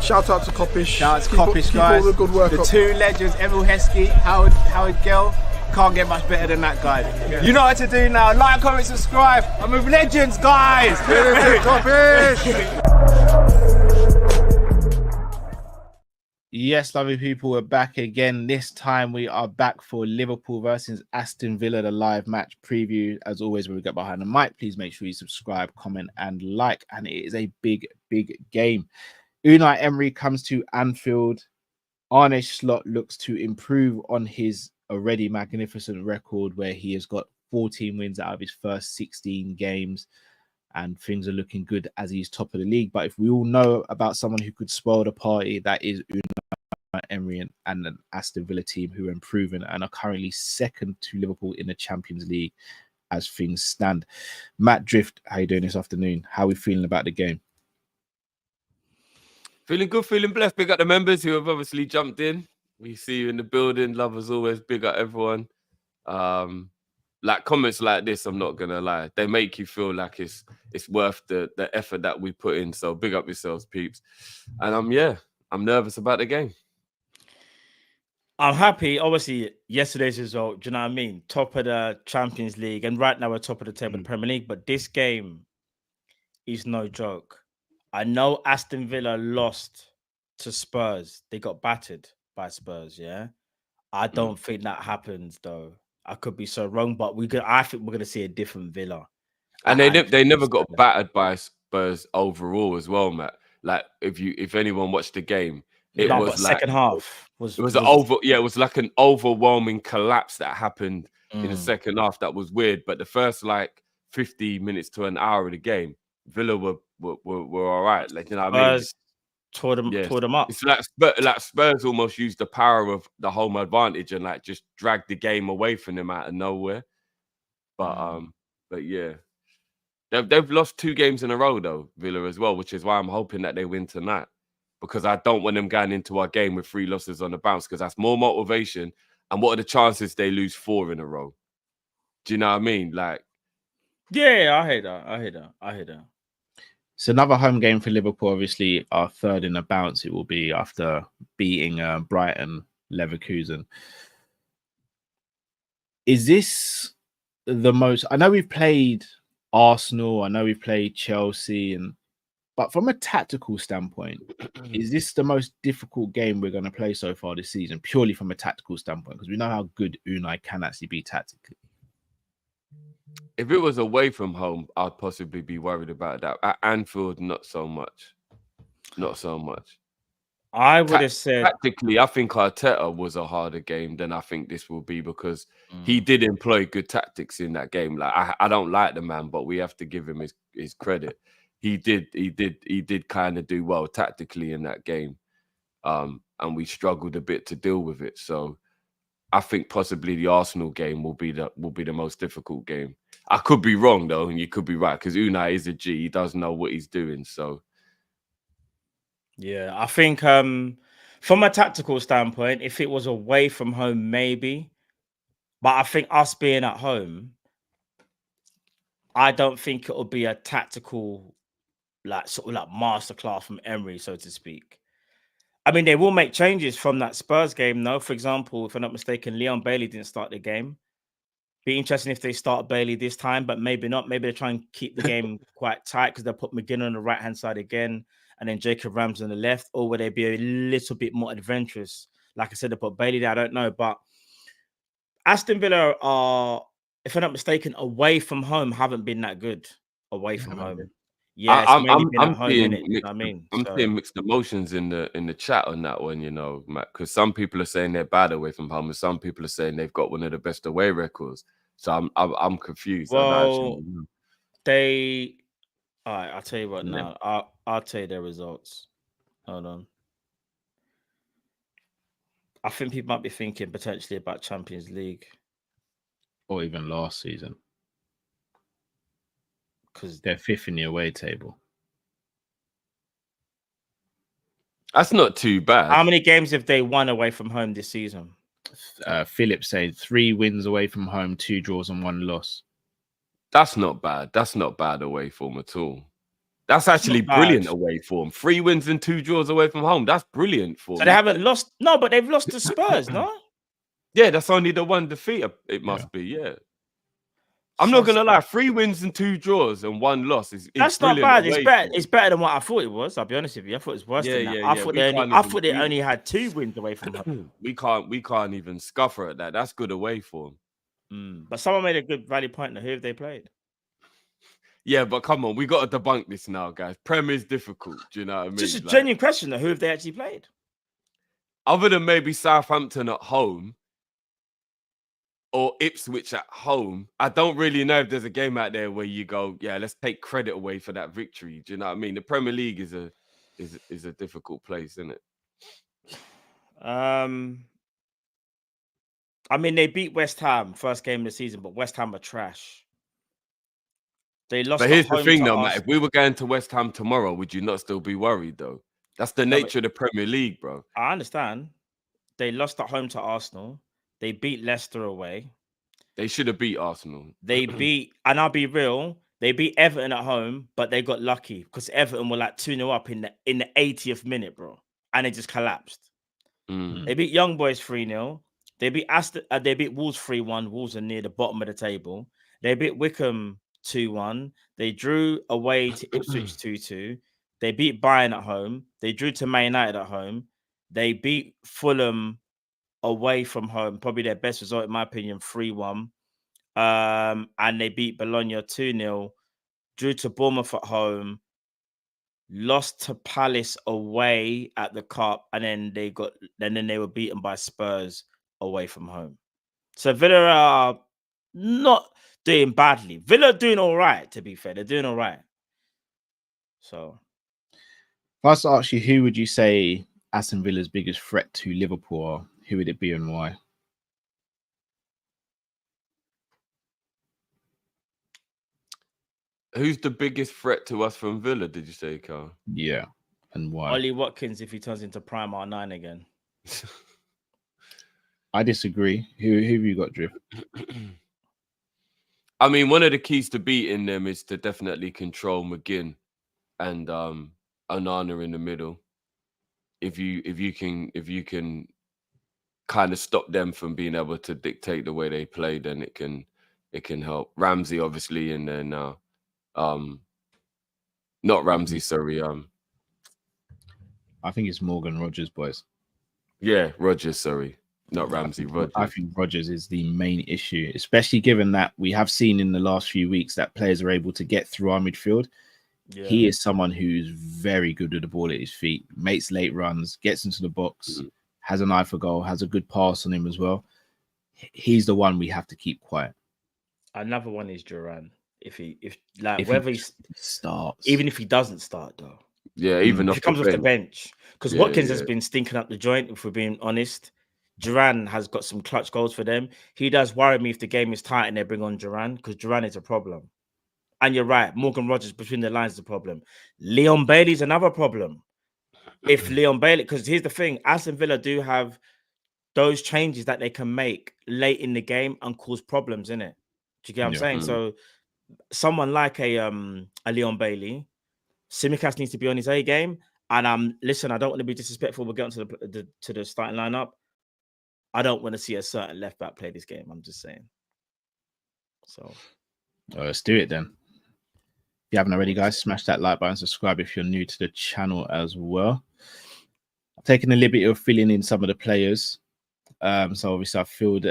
Shout out to Kop-Ish. Shout out to Kopish, guys. Keep all the good work the up. two legends, Emil Heskey, Howard Gill. Can't get much better than that, guys. Yeah. You know what to do now. Like, comment, subscribe. I'm with legends, guys. Kopish. Yes, lovely people, we're back again. This time we are back for Liverpool versus Aston Villa, the live match preview. As always, when we get behind the mic, please make sure you subscribe, comment, and like. And it is a big, big game. Unai Emery comes to Anfield. Arne Slot looks to improve on his already magnificent record where he has got 14 wins out of his first 16 games. And things are looking good as he's top of the league. But if we all know about someone who could spoil the party, that is Unai Emery and an Aston Villa team who are improving and are currently second to Liverpool in the Champions League as things stand. Matt Drift, how you doing this afternoon? How are we feeling about the game? Feeling good, feeling blessed. Big up the members who have obviously jumped in. We see you in the building. Love as always. Big up everyone. Like comments like this, I'm not gonna lie, they make you feel like it's worth the effort that we put in. So big up yourselves, peeps. And I'm nervous about the game. I'm happy. Obviously, yesterday's result, do you know what I mean? Top of the Champions League, and right now we're top of the table in the Premier League. But this game is no joke. I know Aston Villa lost to Spurs. They got battered by Spurs, yeah? I don't think that happens, though. I could be so wrong, but I think we're going to see a different Villa. And they never got battered by Spurs overall as well, Matt. Like, if anyone watched the game, it was like second half. It was like an overwhelming collapse that happened in the second half. That was weird. But the first like 50 minutes to an hour of the game, Villa were all right. Like, you know what I mean? Tore them up. It's like Spurs almost used the power of the home advantage and like just dragged the game away from them out of nowhere. But yeah, they've lost 2 games in a row though, Villa as well, which is why I'm hoping that they win tonight, because I don't want them going into our game with 3 losses on the bounce, because that's more motivation. And what are the chances they lose 4 in a row? Do you know what I mean? Like, yeah, I hear that. It's another home game for Liverpool. Obviously, our third in a bounce it will be after beating Brighton, Leverkusen. Is this the most? I know we've played Arsenal. I know we've played Chelsea, but from a tactical standpoint, is this the most difficult game we're going to play so far this season? Purely from a tactical standpoint, because we know how good Unai can actually be tactically. if it was away from home, I'd possibly be worried about that. At Anfield, not so much. Not so much. I would have said tactically, I think Arteta was a harder game than I think this will be, because he did employ good tactics in that game. Like I don't like the man, but we have to give him his credit. He did kind of do well tactically in that game, and we struggled a bit to deal with it. So I think possibly the Arsenal game will be the most difficult game. I could be wrong though, and you could be right, because Unai is a G. He does know what he's doing. So. Yeah, I think from a tactical standpoint, if it was away from home, maybe. But I think us being at home, I don't think it'll be a tactical, sort of masterclass from Emery, so to speak. I mean, they will make changes from that Spurs game, though. For example, if I'm not mistaken, Leon Bailey didn't start the game. Be interesting if they start Bailey this time, but maybe not. Maybe they try and keep the game quite tight, because they'll put McGinn on the right-hand side again, and then Jacob Ramsey on the left, or would they be a little bit more adventurous? Like I said, they put Bailey there, I don't know. But Aston Villa are, if I'm not mistaken, away from home, haven't been that good away from home. Yeah, I'm seeing mixed emotions in the chat on that one, you know, Matt, because some people are saying they're bad away from home, and some people are saying they've got one of the best away records. So I'm confused. Well, all right, I'll tell you what now. I'll tell you their results. Hold on. I think people might be thinking potentially about Champions League. Or even last season. Because they're fifth in the away table. That's not too bad. How many games have they won away from home this season? Philip said 3 wins away from home, 2 draws and 1 loss. That's not bad. That's not bad away form at all. That's actually not bad. brilliant away form. 3 wins and 2 draws away from home. That's brilliant for So they haven't lost. No, but they've lost to Spurs, no? Yeah, that's only the one defeat. It must be. Yeah. I'm not gonna lie. 3 wins and 2 draws and 1 loss is That's not brilliant bad. It's away better. form. It's better than what I thought it was. I'll be honest with you. I thought it was worse Yeah, than that. yeah, I yeah. thought We they only. can't I even thought they beat only had 2 wins away from home. We can't even scuffer at that. That's good away form. But someone made a good valid point. Who have they played? Yeah, but come on, we got to debunk this now, guys. Prem is difficult. Do you know what I mean? Just a Like, genuine question. Who have they actually played? other than maybe Southampton at home or Ipswich at home, I don't really know if there's a game out there where you go, yeah, let's take credit away for that victory. Do you know what I mean? The Premier League is a difficult place, isn't it? I mean, they beat West Ham first game of the season, but West Ham are trash. They lost. But here's the thing, though, Arsenal. Matt. If we were going to West Ham tomorrow, would you not still be worried, though? That's the nature of the Premier League, bro. I understand. They lost at home to Arsenal. They beat Leicester away. They should have beat Arsenal. They beat, and I'll be real, they beat Everton at home, but they got lucky because Everton were like 2-0 up in the 80th minute, bro. And it just collapsed. They beat Young Boys 3-0. They beat Aston, they beat Wolves 3-1. Wolves are near the bottom of the table. They beat Wickham 2-1. They drew away to Ipswich 2-2. They beat Bayern at home. They drew to Man United at home. They beat Fulham away from home, probably their best result in my opinion, 3-1. And they beat Bologna 2-0, drew to Bournemouth at home, lost to Palace away at the Cup, and then they were beaten by Spurs away from home. So Villa are not doing badly. Villa are doing all right, to be fair. They're doing all right. So If I was to ask you, who would you say Aston Villa's biggest threat to Liverpool are? Who would it be and why? Who's the biggest threat to us from Villa, did you say, Carl? Yeah, and why? Ollie Watkins, if he turns into Prime R9 again. I disagree. Who have you got, Drift? I mean, one of the keys to beating them is to definitely control McGinn and Onana in the middle. If you can kind of stop them from being able to dictate the way they play, then it can help. Ramsey obviously in there now. Not Ramsey, sorry. I think it's Morgan Rogers, boys. Yeah, Rogers, sorry. Not Ramsey, Rogers. I think Rogers is the main issue, especially given that we have seen in the last few weeks that players are able to get through our midfield. Yeah. He is someone who's very good with the ball at his feet, makes late runs, gets into the box, has an eye for goal, has a good pass on him as well. He's the one we have to keep quiet. Another one is Duran. If he starts, even if he doesn't start though. Yeah, even if he comes off the bench. Because Watkins has been stinking up the joint, if we're being honest. Duran has got some clutch goals for them. He does worry me if the game is tight and they bring on Duran, because Duran is a problem. And you're right, Morgan Rogers between the lines is a problem. Leon Bailey's another problem. If Leon Bailey, because here's the thing, Aston Villa do have those changes that they can make late in the game and cause problems in it. Do you get what I'm saying? So someone like a Leon Bailey, Tsimikas needs to be on his A game. And listen, I don't want to be disrespectful. We'll get onto the starting lineup. I don't want to see a certain left back play this game. I'm just saying. So let's do it then. If you haven't already, guys, smash that like button, subscribe if you're new to the channel as well. I've taken the liberty of filling in some of the players. So obviously I filled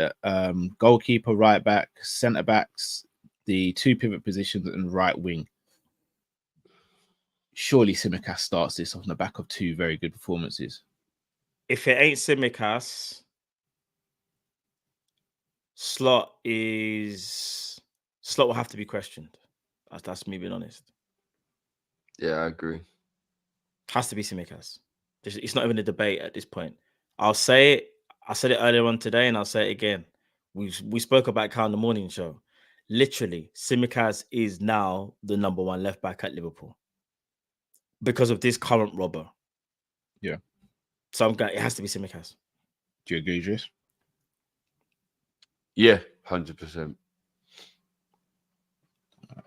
goalkeeper, right back, centre backs, the 2 pivot positions and right wing. Surely Tsimikas starts this on the back of 2 very good performances. If it ain't Tsimikas, Slot will have to be questioned. That's me being honest. Yeah, I agree. Has to be Tsimikas. It's not even a debate at this point. I'll say it. I said it earlier on today, and I'll say it again. We spoke about Cal in the morning show. Literally, Tsimikas is now the number 1 left back at Liverpool because of this current robber. Yeah. So it has to be Tsimikas. Do you agree, Jess? Yeah, 100%.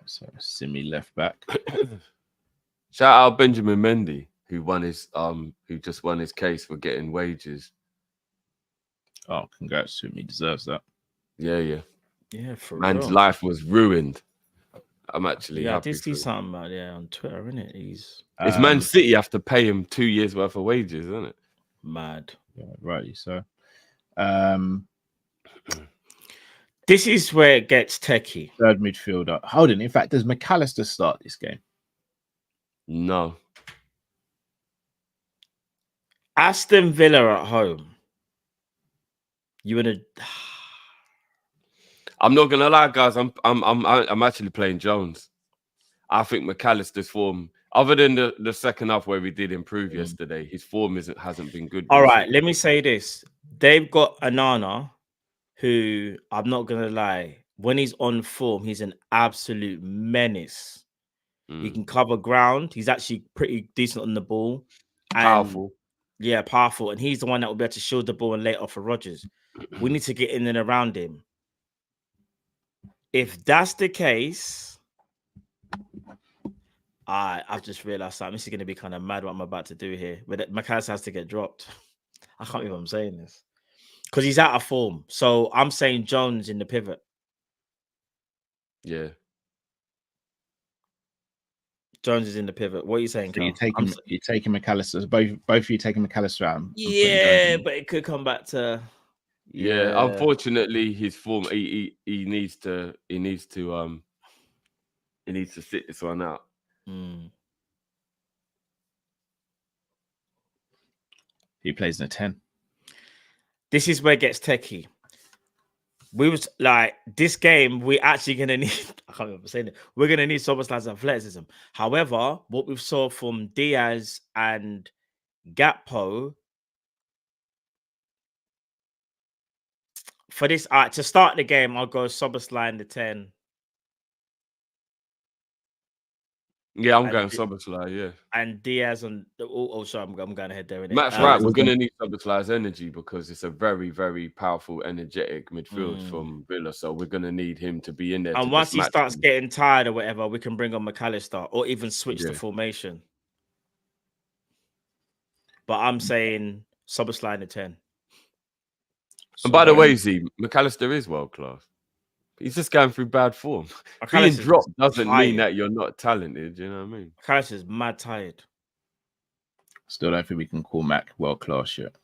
So Simi left back. Shout out Benjamin Mendy, who just won his case for getting wages. Oh, congrats to him. He deserves that. Yeah. Yeah, for Man's real. life was ruined. I'm actually Yeah, I happy did see for him. something about on Twitter, innit? He's It's Man City have to pay him 2 years worth of wages, isn't it? mad. Yeah, rightly so. This is where it gets techie. Third midfielder. Hold on. In fact, does McAllister start this game? No. Aston Villa at home. You wanna? I'm not gonna lie, guys. I'm actually playing Jones. I think McAllister's form, other than the second half where we did improve yesterday, his form hasn't been good. All right, let me say this. They've got Anana, who I'm not gonna lie, when he's on form, he's an absolute menace. He can cover ground. He's actually pretty decent on the ball. And Powerful. Yeah, powerful. And he's the one that will be able to shield the ball and lay it off for Rodgers. We need to get in and around him. If that's the case, I've just realized something. This is going to be kind of mad what I'm about to do here. But McAllister has to get dropped. I can't believe I'm saying this. Because he's out of form. So I'm saying Jones in the pivot. Yeah. Jones is in the pivot. What are you saying, So Carl? you're taking McAllister. Both of you taking McAllister out. Yeah, but it could come back to. Yeah. Unfortunately, his form. He needs to sit this one out. He plays in a 10. This is where it gets techie. We was like, this game, we're actually going to need, I can't remember saying it, we're going to need Soboslai's athleticism. However, what we saw from Diaz and Gakpo, for this, to start the game, I'll go Soboslai in the 10. Yeah, I'm going Soboslai, yeah. And Diaz on the, sorry, I'm going ahead there. Matt's right, we're going to need Soboslai's energy because it's a very, very powerful, energetic midfield from Villa. So we're going to need him to be in there. And once he starts getting tired or whatever, we can bring on McAllister or even switch the formation. But I'm saying Soboslai in the 10. And by the way, Z, McAllister is world class. He's just going through bad form. Being dropped doesn't mean that you're not talented. You know what I mean? McAllister's mad tired. Still don't think we can call Mac world class yet.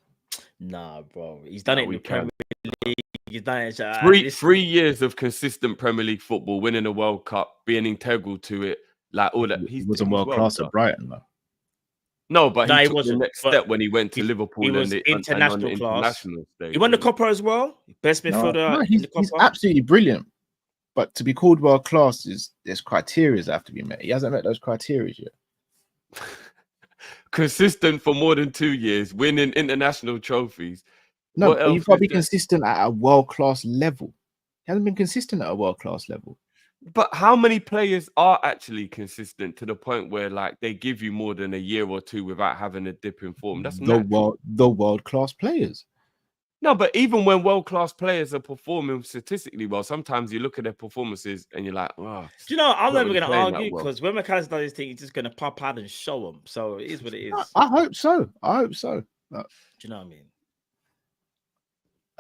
Nah, bro. He's done it in the Premier League. He's done it. 3 years of consistent Premier League football, winning a World Cup, being integral to it, like all that. He wasn't world class at Brighton, though. No, but he took the next step when he went to Liverpool. He was international class. Stage, he won the Copper as well. Best midfielder. He's absolutely brilliant. But to be called world class, there's criteria that have to be met. He hasn't met those criteria yet. Consistent for more than 2 years, winning international trophies. No, but you've got to be consistent at a world class level. He hasn't been consistent at a world class level. But how many players are actually consistent to the point where, like, they give you more than a year or two without having a dip in form? That's the world class players. No, but even when world class players are performing statistically well, sometimes you look at their performantions and you're like, "Oh." Do you know? I'm never going to argue because when McAllister does his thing, he's just going to pop out and show them. So it is what it is. I hope so. Do you know what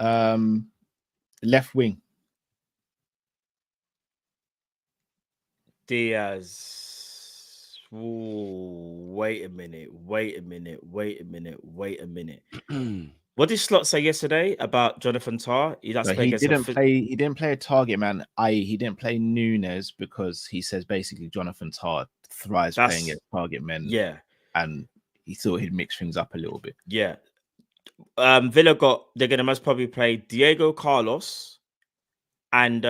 I mean? Left wing. Diaz. Ooh, wait a minute. What did Slot say yesterday about Jonathan Tah? He didn't play a target man. He didn't play Nunes because he says basically Jonathan Tah thrives playing against target men. Yeah, and he thought he'd mix things up a little bit. Yeah. Villa they're gonna most probably play Diego Carlos and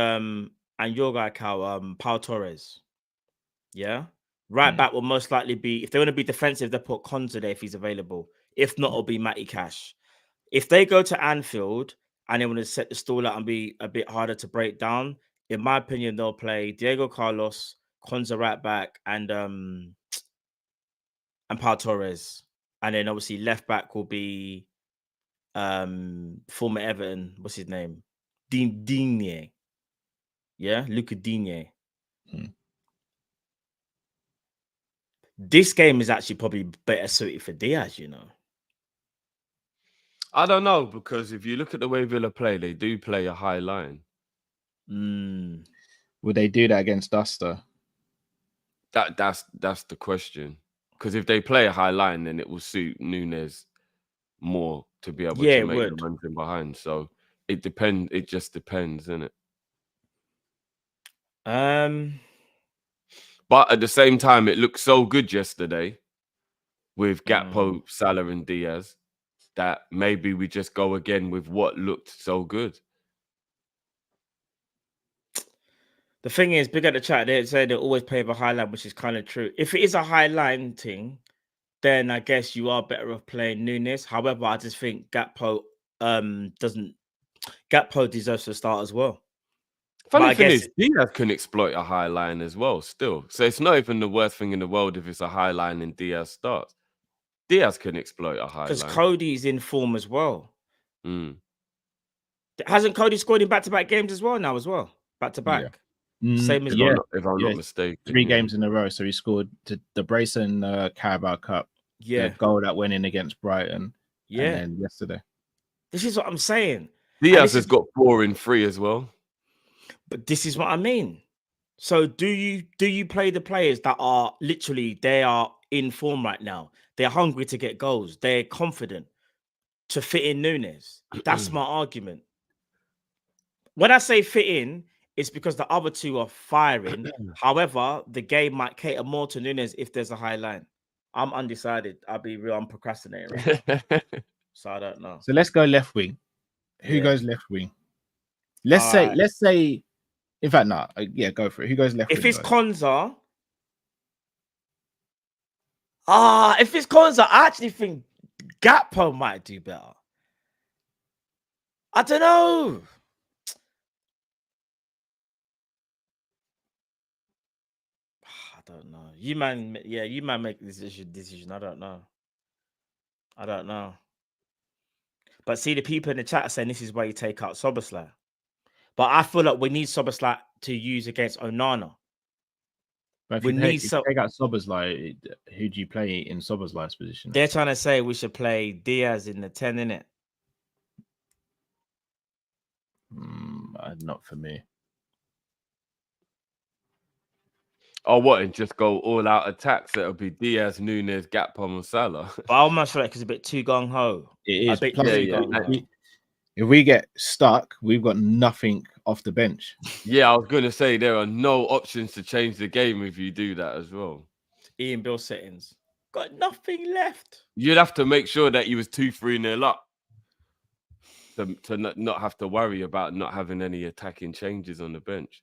your guy Pau Torres. Yeah. Right back will most likely be, if they want to be defensive, they put Konza there if he's available. If not, it'll be Matty Cash. If they go to Anfield and they want to set the stall out and be a bit harder to break down, in my opinion, they'll play Diego Carlos, Konza right back, and Pau Torres. And then obviously left back will be former Everton, what's his name? Digne. Yeah, Luca Digne. This game is actually probably better suited for Diaz, you know. I don't know, because if you look at the way Villa play, they do play a high line. Would they do that against us though? That's the question. Because if they play a high line, then it will suit Nunes more to be able to make the runs in behind. So it depends. It just depends, isn't it? But at the same time, it looked so good yesterday with Gakpo, Salah, and Diaz that maybe we just go again with what looked so good. The thing is, big at the chat, they say they always play with a high line, which is kind of true. If it is a high line thing, then I guess you are better off playing Nunes. However, I just think Gakpo deserves to start as well. Funny thing is, Diaz can exploit a high line as well still. So it's not even the worst thing in the world if it's a high line and Diaz starts. Diaz can exploit a high line. Because Cody's in form as well. Hasn't Cody scored in back-to-back games as well now as well? Back-to-back. Yeah. Same as if I'm not mistaken. 3 games in a row. So he scored the brace and Carabao Cup. Yeah. The goal that went in against Brighton. Yeah. And then yesterday. This is what I'm saying. Diaz has got 4 in 3 as well. But this is what I mean. So do you play the players that are literally, they are in form right now? They're hungry to get goals. They're confident to fit in Nunes. That's my argument. When I say fit in, it's because the other two are firing. However, the game might cater more to Nunes if there's a high line. I'm undecided. I'll be real. I'm procrastinating right now. So I don't know. So let's go left wing. Who goes left wing? Let's say. In fact, no. Yeah, go for it. Who goes left wing? If it's Konza. If it's Konza, I actually think Gakpo might do better. I don't know. I don't know. You man make this decision. I don't know. But see, the people in the chat are saying this is why you take out Szoboszlai. But I feel like we need Szoboszlai to use against Onana. But if you take out Szoboszlai, who do you play in Szoboszlai's position? They're trying to say we should play Diaz in the 10, innit? Not for me. Oh, what? And just go all out attacks? It'll be Diaz, Nunes, Gakpo, and Salah. But I almost feel like it's a bit too gung ho. It is. If we get stuck, we've got nothing off the bench. Yeah, I was going to say there are no options to change the game if you do that as well. Ian Bill settings. Got nothing left. You'd have to make sure that he was 2-3-0 up to not have to worry about not having any attacking changes on the bench.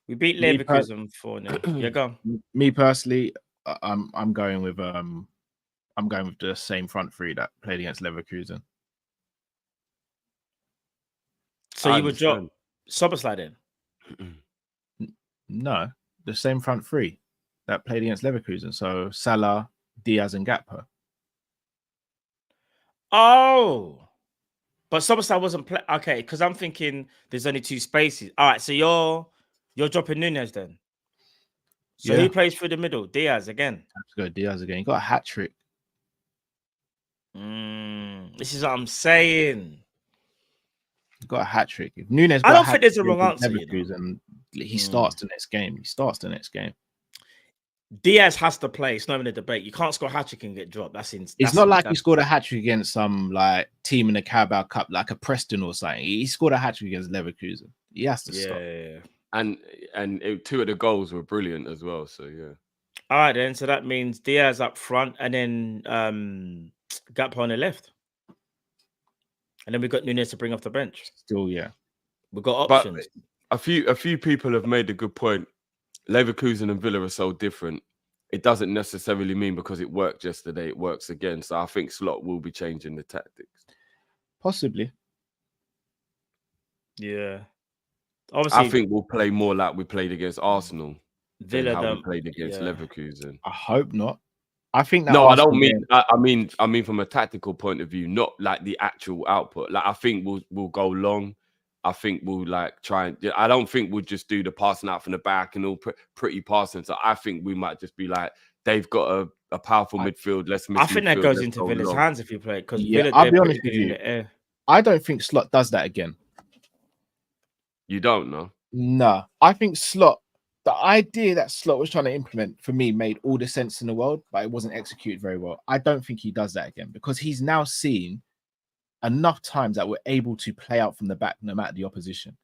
We beat Leverkusen 4-0. Yeah, go on. Me personally, I'm going with the same front three that played against Leverkusen. So you would drop Szoboszlai in? No, the same front three that played against Leverkusen. So Salah, Diaz, and Gakpo. Oh, but Szoboszlai wasn't play. Okay, because I'm thinking there's only 2 spaces. All right, so you're dropping Nunes then. So who plays through the middle? Diaz again. Have to go Diaz again. He got a hat trick. This is what I'm saying. He got a hat trick. If Nunes, I don't think there's a wrong answer. And he starts the next game. Diaz has to play. It's not even a debate. You can't score a hat trick and get dropped. It's not like he scored a hat trick against some like team in the Carabao Cup, like a Preston or something. He scored a hat trick against Leverkusen. He has to stop. Yeah. And 2 of the goals were brilliant as well. So yeah. All right then. So that means Diaz up front, and then Gakpo on the left, and then we got Nunes to bring off the bench. Still, yeah, we've got options. But a few people have made a good point. Leverkusen and Villa are so different. It doesn't necessarily mean because it worked yesterday, it works again. So I think Slot will be changing the tactics. Possibly. Yeah. Obviously, I think we'll play more like we played against Arsenal. Villa how we played against Leverkusen. I hope not. I think that. No, I don't mean. I mean from a tactical point of view, not like the actual output. Like I think we'll go long, I think we'll like try and. I don't think we'll just do the passing out from the back and all pretty passing. So I think we might just be like, they've got a powerful midfield. Let's miss. I think that goes into Villa's hands if you play because Yeah, Villa, I'll they're be honest pretty with good in you. the air. I don't think Slot does that again. You don't know. No, I think Slot. The idea that Slot was trying to implement for me made all the sense in the world, but it wasn't executed very well. I don't think he does that again because he's now seen enough times that we're able to play out from the back no matter the opposition.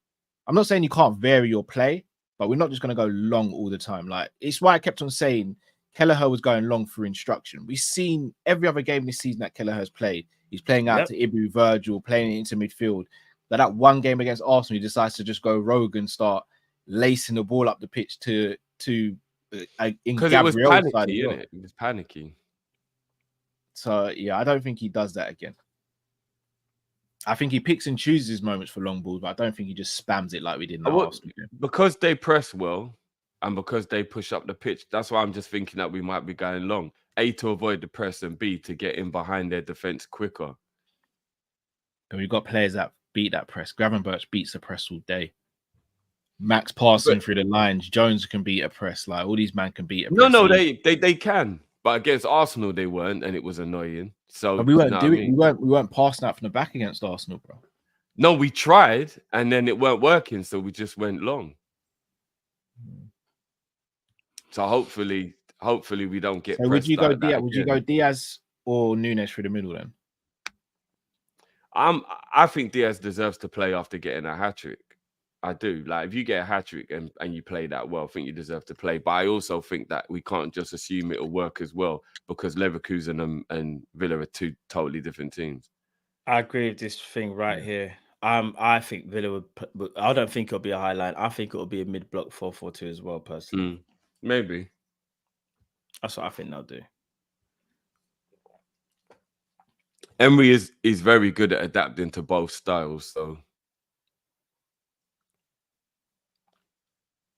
I'm not saying you can't vary your play, but we're not just going to go long all the time. Like, it's why I kept on saying Kelleher was going long for instruction. We've seen every other game this season that Kelleher's played. He's playing out to Ibu, Virgil, playing it into midfield. That one game against Arsenal, he decides to just go rogue and start lacing the ball up the pitch to because it was panicky, innit? It was panicky. So yeah, I don't think he does that again. I think he picks and chooses his moments for long balls, but I don't think he just spams it like we did in the Arsenal game. Because they press well and because they push up the pitch. That's why I'm just thinking that we might be going long. A, to avoid the press, and B, to get in behind their defense quicker. And we've got players that beat that press. Gravenberch beats the press all day. Max passing through the lines. Jones can beat a press. Like, all these men can beat a press. No, they can. But against Arsenal, they weren't, and it was annoying. So but we weren't doing. We weren't passing out from the back against Arsenal, bro. No, we tried, and then it weren't working, so we just went long. So hopefully we don't get. So would you go Diaz? Would you go Diaz or Nunes through the middle then? I think Diaz deserves to play after getting a hat trick. I do. Like, if you get a hat trick and you play that well, I think you deserve to play. But I also think that we can't just assume it'll work as well because Leverkusen and Villa are two totally different teams. I agree with this thing right here. I think Villa would. I don't think it'll be a high line. I think it'll be a mid-block 4-4-2 as well, personally. Maybe. That's what I think they'll do. Emery is very good at adapting to both styles, so.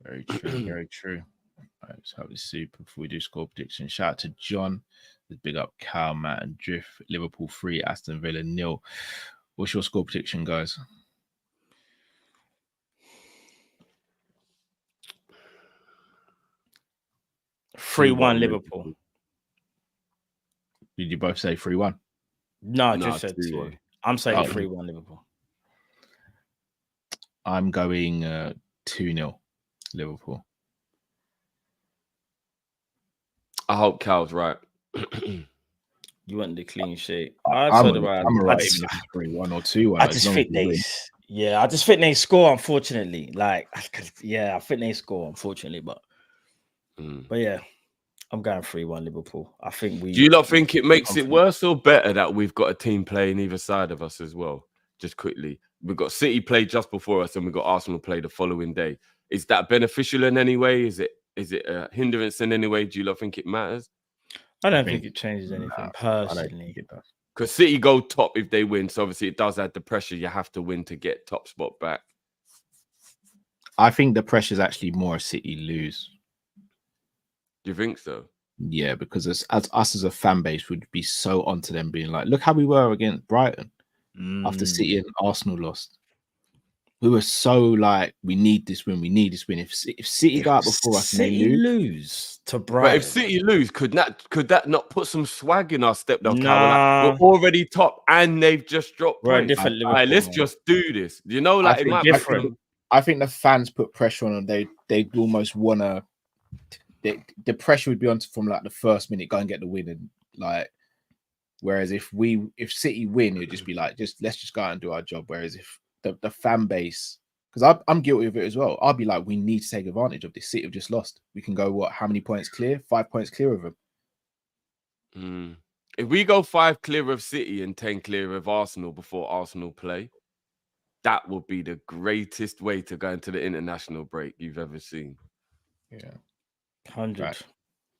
Very true, very true. All right, let's have this super before we do score prediction. Shout out to John. Let's big up Cal, Matt, and Drift. Liverpool 3, Aston Villa 0. What's your score prediction, guys? 3-1 Liverpool. Did you both say 3-1? No, I just said 2. I'm saying 3-1 Liverpool. I'm going 2-0 Liverpool. I hope Cal's right. You want the clean sheet. I'm right, even if it's 3-1 or 2-1. I just think I just think they score, unfortunately. I think they score, unfortunately, but yeah, I'm going 3-1 Liverpool. I think we. Do you not think it makes it worse or better that we've got a team playing either side of us as well? Just quickly, we've got City play just before us, and we've got Arsenal play the following day. Is that beneficial in any way? Is it a hindrance in any way? Do you not think it matters? I don't think it changes anything personally. Because City go top if they win, so obviously it does add the pressure. You have to win to get top spot back. I think the pressure is actually more City lose. Do you think so? Yeah, because as us as a fan base would be so onto them being like, look how we were against Brighton after City and Arsenal lost. We were so like, we need this win. We need this win. If City go out before us and they lose to Brighton, but if City lose, could that not put some swag in our step? Though, nah. Like, we're already top and they've just dropped points. Different Liverpool, right, let's just do this. You know, like it might be different. I think the fans put pressure on them. They almost want to. The pressure would be on from like the first minute, go and get the win, and like. Whereas if City win, it'd just be like, let's just go out and do our job. Whereas if the fan base, because I'm guilty of it as well, I'll be like, we need to take advantage of this. City have just lost. We can go how many points clear? 5 points clear of them. If we go 5 clear of City and 10 clear of Arsenal before Arsenal play, that would be the greatest way to go into the international break you've ever seen. Yeah, 100. Right.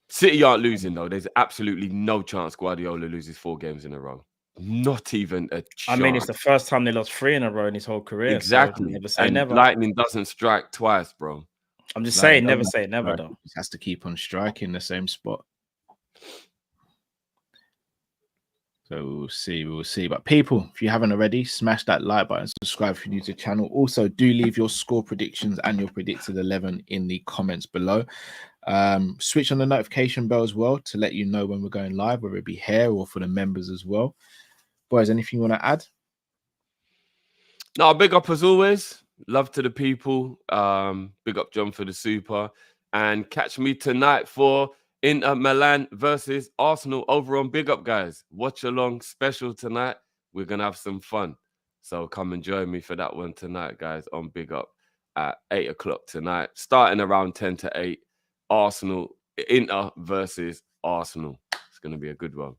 City aren't losing though. There's absolutely no chance Guardiola loses 4 games in a row. Not even a chance. I mean, it's the first time they lost 3 in a row in his whole career. Exactly. So never say and never. Lightning doesn't strike twice, bro. I'm just saying, never say never, though. He has to keep on striking the same spot. So we'll see, we'll see. But people, if you haven't already, smash that like button, subscribe if you're new to the channel. Also, do leave your score predictions and your predicted 11 in the comments below. Switch on the notification bell as well to let you know when we're going live, whether it be here or for the members as well. Boys, anything you want to add? No, big up as always. Love to the people. Big up John for the super. And catch me tonight for Inter Milan versus Arsenal over on Big Up, guys. Watch along special tonight. We're going to have some fun. So come and join me for that one tonight, guys, on Big Up at 8 o'clock tonight. Starting around 10 to 8. Arsenal, Inter versus Arsenal. It's going to be a good one.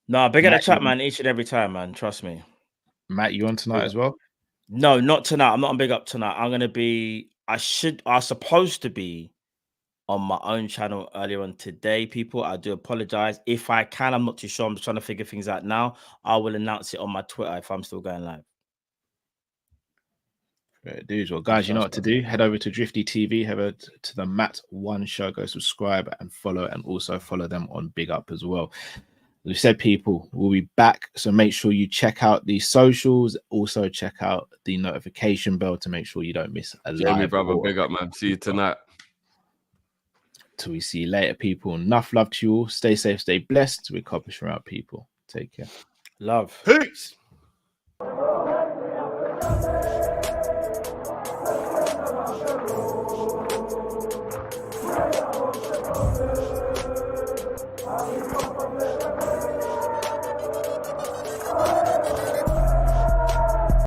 No, big at the chat, man, each and every time, man. Trust me. Matt, you on tonight as well? No, not tonight. I'm not on Big Up tonight. I'm going to be, I was supposed to be on my own channel earlier on today, people. I do apologize. If I can, I'm not too sure. I'm just trying to figure things out now. I will announce it on my Twitter if I'm still going live. Dudes, well, guys, you know what to do. Head over to Drifty TV, head over to the Matt One Show, go subscribe and follow, and also follow them on Big Up as well. As we said, people, we'll be back, so make sure you check out the socials. Also, check out the notification bell to make sure you don't miss a Jamie, live. brother, big up, man. See you tonight. Till we see you later, people. Enough love to you all. Stay safe, stay blessed. We're Kopish out, people. Take care. Love. Peace.